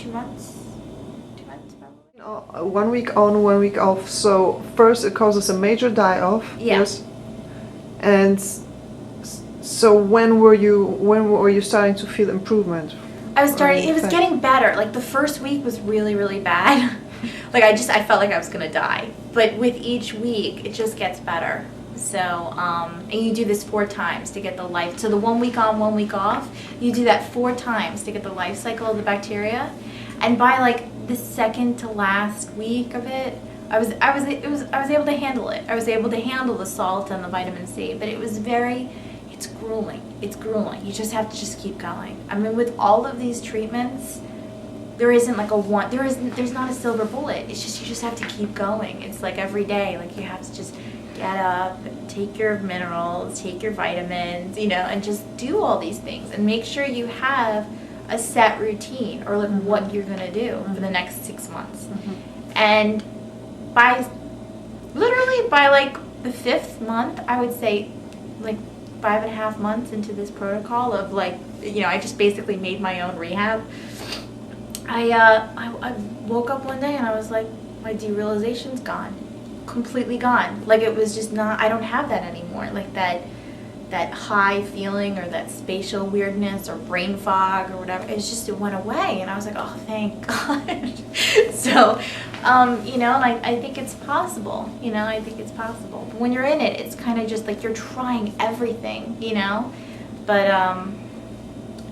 2 months. 2 months probably. 1 week on, 1 week off. So first it causes a major die-off. Yeah. Yes. And so when were you starting to feel improvement? It was getting better. Like the first week was really, really bad. Like I felt like I was gonna die. But with each week, it just gets better. So, and you do this 4 times to get the life. So the 1 week on, 1 week off, you do that 4 times to get the life cycle of the bacteria. And by like the second to last week of it, I was able to handle it. I was able to handle the salt and the vitamin C. But it's grueling. It's grueling. You just have to just keep going. I mean, with all of these treatments, there isn't like there's not a silver bullet. It's just, you just have to keep going. It's like every day, like you have to just get up, take your minerals, take your vitamins, and just do all these things and make sure you have a set routine or like what you're gonna do for the next 6 months. And literally by like the 5th month, I would say like 5.5 months into this protocol of like, I just basically made my own rehab. I woke up one day and I was like, my derealization's gone, completely gone. Like it was just not, I don't have that anymore. Like that high feeling or that spatial weirdness or brain fog or whatever. It went away and I was like, oh, thank God. So, and I think it's possible, I think it's possible. But when you're in it, it's kind of just like you're trying everything, but,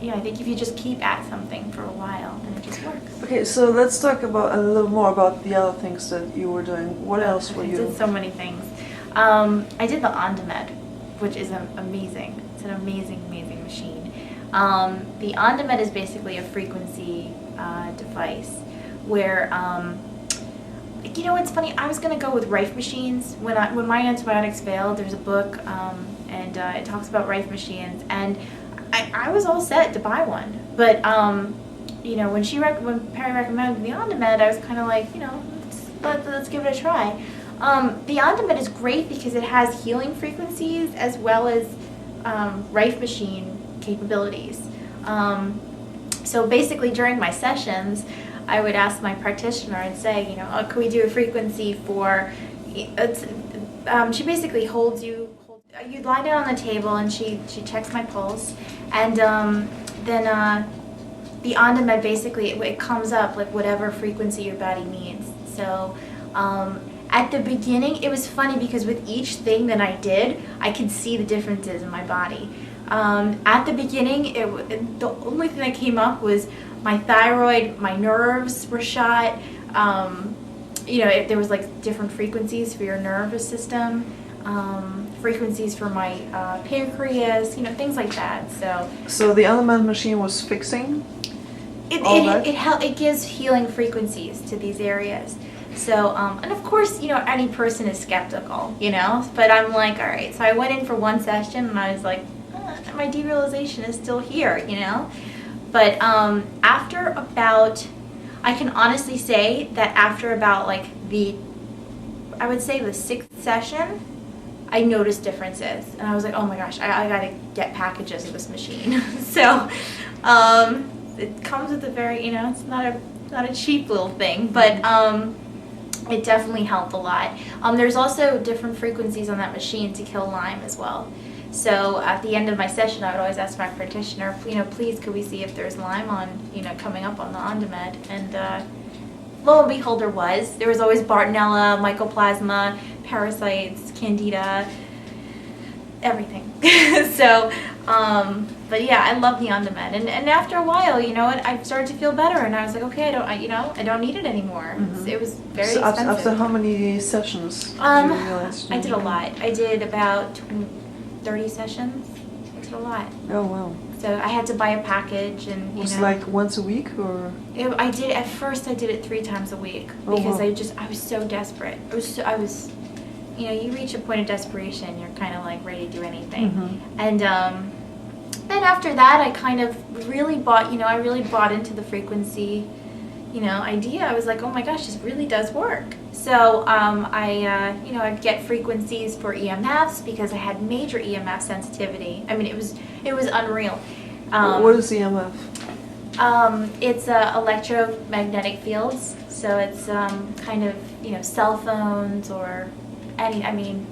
I think if you just keep at something for a while, then it just works. Okay, so let's talk about a little more about the other things that you were doing. What else were you? I did so many things. I did the ondemand, which is amazing. It's an amazing, amazing machine. The ondemand is basically a frequency device where, it's funny. I was gonna go with Rife machines when my antibiotics failed. There's a book, and it talks about Rife machines, and I was all set to buy one, but when Perry recommended the ondemand, I was kind of like, let's give it a try. The ondemand is great because it has healing frequencies as well as Rife machine capabilities. So basically, during my sessions, I would ask my practitioner and say, could we do a frequency for? She basically holds you. You lie down on the table and she checks my pulse, and then the ondemand basically it comes up like whatever frequency your body needs. So at the beginning it was funny because with each thing that I did, I could see the differences in my body. At the beginning, the only thing that came up was my thyroid, my nerves were shot. There was like different frequencies for your nervous system. Frequencies for my pancreas, things like that. So the ondemand machine was fixing it gives healing frequencies to these areas. So and of course, any person is skeptical, but I'm like, all right. So I went in for one session and I was like, my derealization is still here, But after about, I can honestly say that after about like I would say the 6th session, I noticed differences, and I was like, oh my gosh, I gotta get packages of this machine. So it comes with a very, it's not a cheap little thing, but it definitely helped a lot. There's also different frequencies on that machine to kill Lyme as well. So at the end of my session, I would always ask my practitioner, please could we see if there's Lyme on, coming up on the ondemand, and lo and behold, there was always Bartonella, Mycoplasma, parasites, Candida, everything. So, but yeah, I love the ondemand, and after a while, I started to feel better, and I was like, okay, I don't need it anymore. It was very expensive. After how many sessions did you realize? I did a lot. I did about 30 sessions. I did a lot. Oh wow. So I had to buy a package, and was it like once a week or? At first I did it 3 times a week because I was so desperate. I was you reach a point of desperation, you're kind of like ready to do anything. And then after that, I kind of really bought into the frequency, idea. I was like, oh my gosh, this really does work. So I'd get frequencies for EMFs because I had major EMF sensitivity. I mean, it was unreal. What is EMF? It's electromagnetic fields, so it's kind of, you know, cell phones or any. I mean,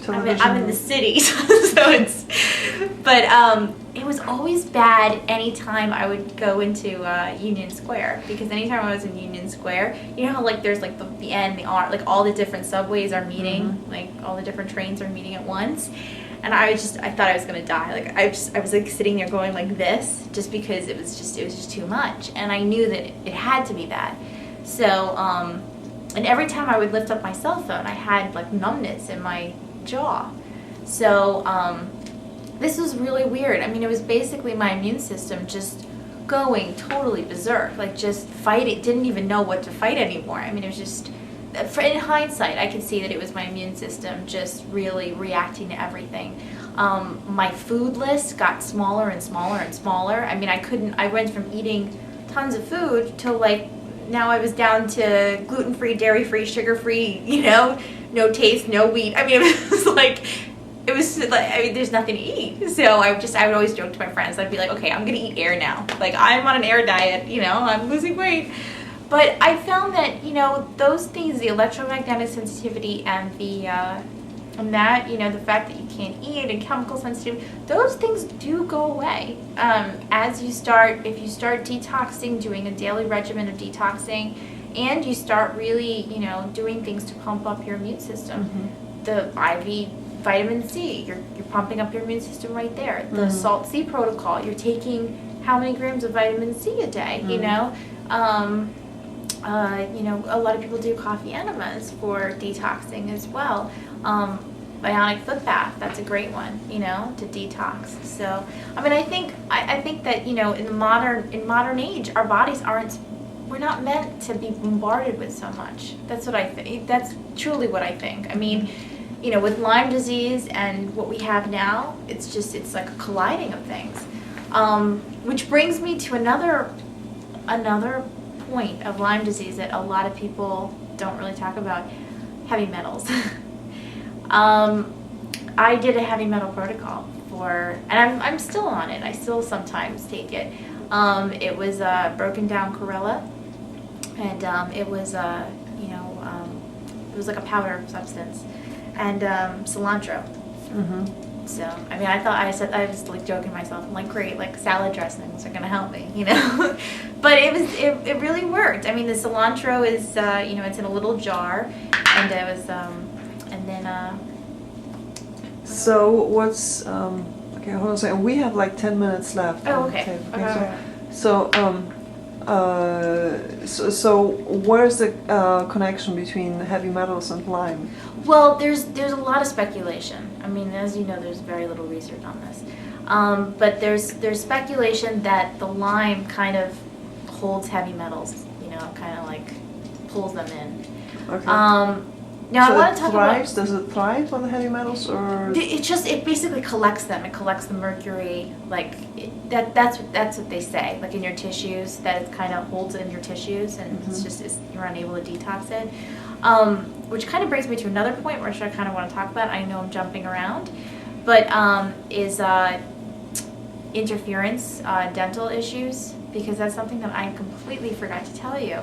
I'm in the city, so it's. But it was always bad anytime I would go into Union Square, because anytime I was in Union Square, you know how like there's like the N, the R, like all the different subways are meeting, like all the different trains are meeting at once. And I thought I was gonna die. Like I was like sitting there going like this, just because it was just too much. And I knew that it had to be that. So, and every time I would lift up my cell phone, I had like numbness in my jaw. So, this was really weird. I mean, it was basically my immune system just going totally berserk, like just fighting, didn't even know what to fight anymore. I mean, it was just, in hindsight, I could see that it was my immune system just really reacting to everything. My food list got smaller and smaller and smaller. I mean, I went from eating tons of food to like, now I was down to gluten-free, dairy-free, sugar-free, you know, no taste, no wheat. I mean, it was like, I mean, there's nothing to eat. So I would always joke to my friends. I'd be like, okay, I'm going to eat air now. Like, I'm on an air diet, you know, I'm losing weight. But I found that, you know, those things, the electromagnetic sensitivity and that, you know, the fact that you can't eat and chemical sensitivity, those things do go away. If you start detoxing, doing a daily regimen of detoxing, and you start really, you know, doing things to pump up your immune system. The IV vitamin C, you're pumping up your immune system right there. The Salt C protocol, you're taking how many grams of vitamin C a day, you know? You know, a lot of people do coffee enemas for detoxing as well. Bionic foot bath, that's a great one, you know, to detox. So, I mean, I think that, you know, in modern age, our bodies we're not meant to be bombarded with so much. That's what I think. That's truly what I think. I mean, you know, with Lyme disease and what we have now, it's like a colliding of things. Which brings me to another point of Lyme disease that a lot of people don't really talk about: heavy metals. I did a heavy metal protocol and I'm still on it. I still sometimes take it. It was broken down chlorella, and it was it was like a powder substance, and cilantro. So, I mean, I was like joking to myself, I'm like, great, like salad dressings are gonna help me, you know? But it really worked. I mean, the cilantro is, you know, it's in a little jar, and it was, and then, So what's, okay, hold on a second, we have like 10 minutes left. Oh, okay. So where's the connection between heavy metals and Lyme? Well, there's a lot of speculation. I mean, as you know, there's very little research on this. But there's speculation that the Lyme kind of holds heavy metals, you know, kind of like pulls them in. Okay. Now so I want to talk about. Does it thrive on the heavy metals, or? It basically collects them. It collects the mercury, like that's what they say. Like in your tissues, that it kind of holds it in your tissues, and you're unable to detox it. Which kind of brings me to another point, which I kind of want to talk about. I know I'm jumping around, but is interference, dental issues, because that's something that I completely forgot to tell you.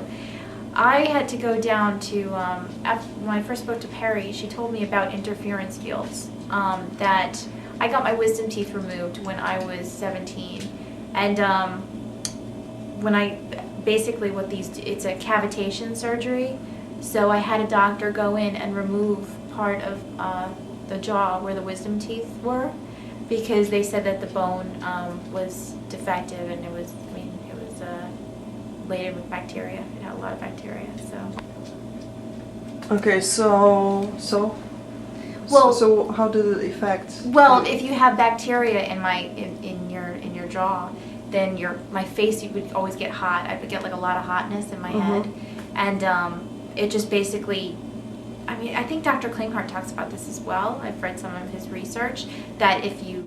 I had to go down to, when I first spoke to Perry, she told me about interference fields, that I got my wisdom teeth removed when I was 17. And when it's a cavitation surgery. So I had a doctor go in and remove part of the jaw where the wisdom teeth were, because they said that the bone was defective, and it was laden with bacteria. It had a lot of bacteria. So. Okay, so how did it affect? Well, if you have bacteria in your jaw, then my face would always get hot. I would get like a lot of hotness in my head, and it just basically. I mean, I think Dr. Klinghardt talks about this as well. I've read some of his research that if you